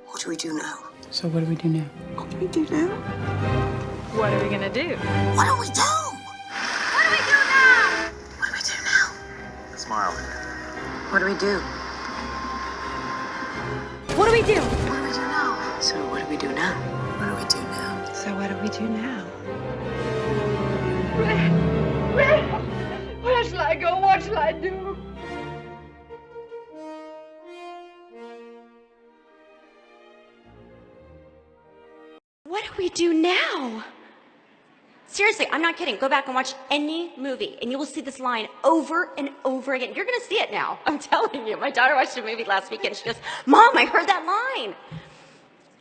What do we do now? So what do we do now? What do we do now? What are we gonna do? What do we do? What do we do now? What do we do now? Smile. What do we do? What do we do? What do we do now? So what do we do now? What do we do now? So what do we do now? Where shall I go? What shall I do? What do we do now? Seriously, I'm not kidding. Go back and watch any movie, and you will see this line over and over again. You're going to see it now. I'm telling you. My daughter watched a movie last weekend. She goes, Mom, I heard that line.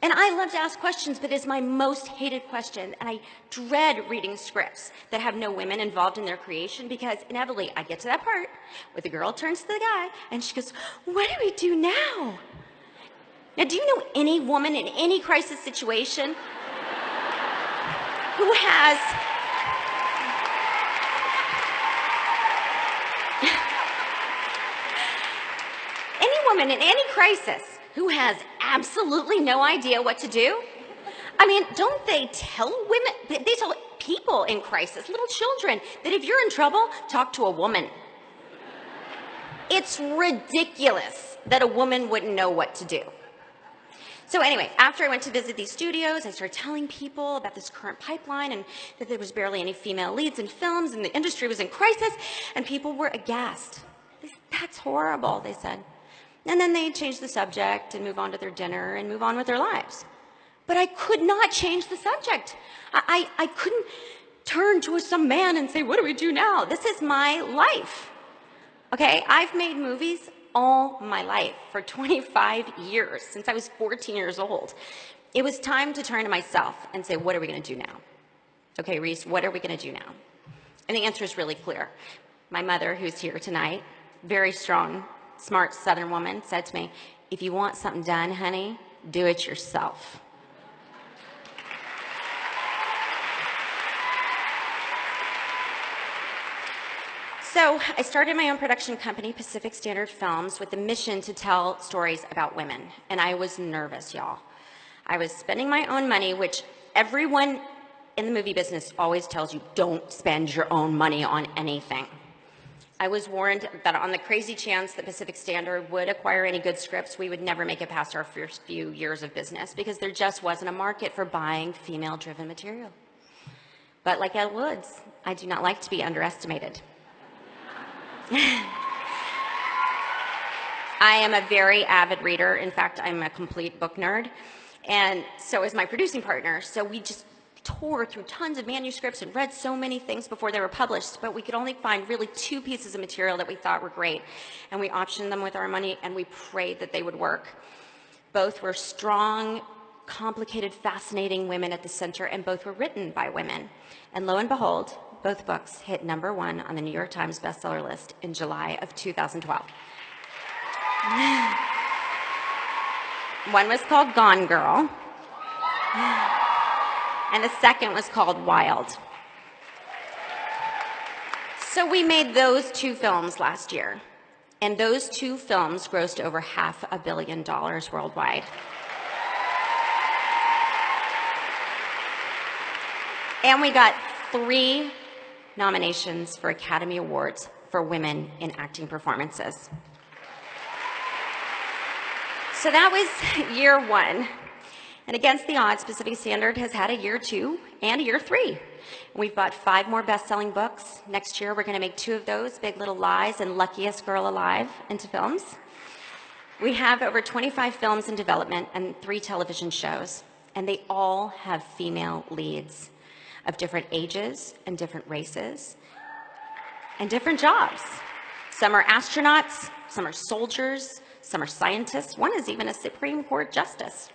And I love to ask questions, but it's my most hated question. And I dread reading scripts that have no women involved in their creation, because inevitably I get to that part where the girl turns to the guy and she goes, what do we do now? Now, do you know any woman in any crisis situation who has any woman in any crisis who has absolutely no idea what to do? I mean, don't they tell women, they tell people in crisis, little children, that if you're in trouble, talk to a woman. It's ridiculous that a woman wouldn't know what to do. So anyway, after I went to visit these studios, I started telling people about this current pipeline and that there was barely any female leads in films and the industry was in crisis, and people were aghast. They said, that's horrible, they said. And then they changed the subject and move on to their dinner and move on with their lives. But I could not change the subject. I couldn't turn to some man and say, what do we do now? This is my life. Okay, I've made movies all my life for 25 years, since I was 14 years old. It was time to turn to myself and say, what are we going to do now? Okay, Reese, what are we going to do now? And the answer is really clear. My mother, who's here tonight, very strong, smart Southern woman, said to me, if you want something done, honey, do it yourself. So I started my own production company, Pacific Standard Films, with the mission to tell stories about women. And I was nervous, y'all. I was spending my own money, which everyone in the movie business always tells you, don't spend your own money on anything. I was warned that on the crazy chance that Pacific Standard would acquire any good scripts, we would never make it past our first few years of business, because there just wasn't a market for buying female-driven material. But like Elle Woods, I do not like to be underestimated. I am a very avid reader. In fact, I'm a complete book nerd. And so is my producing partner. So we just tore through tons of manuscripts and read so many things before they were published, but we could only find really 2 pieces of material that we thought were great. And we optioned them with our money, and we prayed that they would work. Both were strong, complicated, fascinating women at the center, and both were written by women. And lo and behold, both books hit #1 on the New York Times bestseller list in July of 2012. One was called Gone Girl, and the second was called Wild. So we made those 2 films last year, and those 2 films grossed over $500 million worldwide. And we got 3 nominations for Academy Awards for women in acting performances. So that was year 1. And against the odds, Pacific Standard has had a year 2 and a year 3. We've bought 5 more best-selling books. Next year, we're going to make 2 of those, Big Little Lies and Luckiest Girl Alive, into films. We have over 25 films in development and 3 television shows, and they all have female leads of different ages and different races and different jobs. Some are astronauts, some are soldiers, some are scientists. One is even a Supreme Court justice.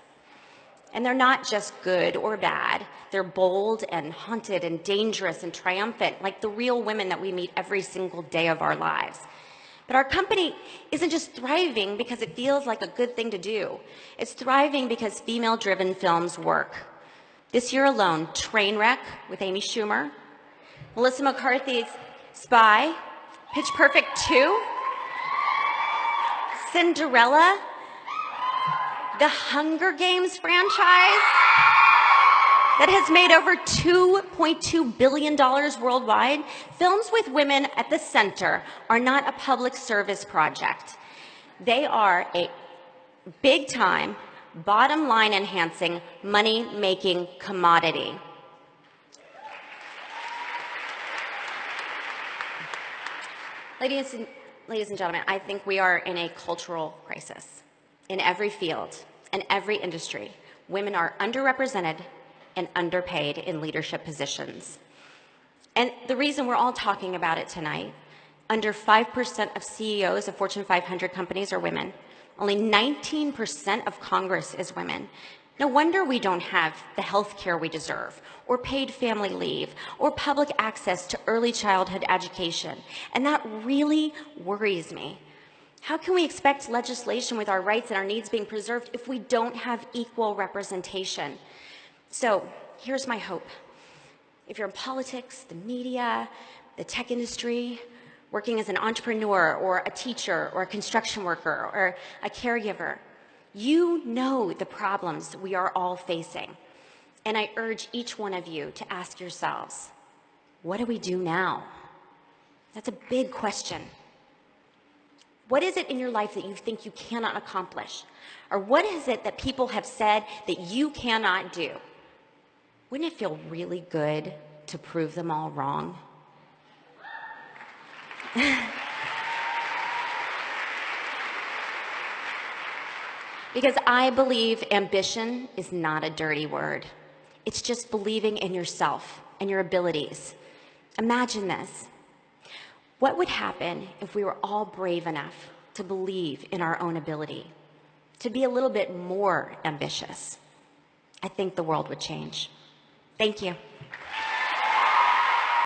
And they're not just good or bad. They're bold and haunted and dangerous and triumphant, like the real women that we meet every single day of our lives. But our company isn't just thriving because it feels like a good thing to do. It's thriving because female-driven films work. This year alone, Trainwreck with Amy Schumer, Melissa McCarthy's Spy, Pitch Perfect 2, Cinderella, the Hunger Games franchise that has made over $2.2 billion worldwide. Films with women at the center are not a public service project. They are a big-time, bottom-line enhancing, money-making commodity. Ladies and gentlemen, I think we are in a cultural crisis. In every field and every industry, women are underrepresented and underpaid in leadership positions. And the reason we're all talking about it tonight, under 5% of CEOs of Fortune 500 companies are women. Only 19% of Congress is women. No wonder we don't have the health care we deserve, or paid family leave, or public access to early childhood education. And that really worries me. How can we expect legislation with our rights and our needs being preserved if we don't have equal representation? So here's my hope. If you're in politics, the media, the tech industry, working as an entrepreneur or a teacher or a construction worker or a caregiver, you know the problems we are all facing. And I urge each one of you to ask yourselves, what do we do now? That's a big question. What is it in your life that you think you cannot accomplish? Or what is it that people have said that you cannot do? Wouldn't it feel really good to prove them all wrong? Because I believe ambition is not a dirty word. It's just believing in yourself and your abilities. Imagine this. What would happen if we were all brave enough to believe in our own ability, to be a little bit more ambitious? I think the world would change. Thank you.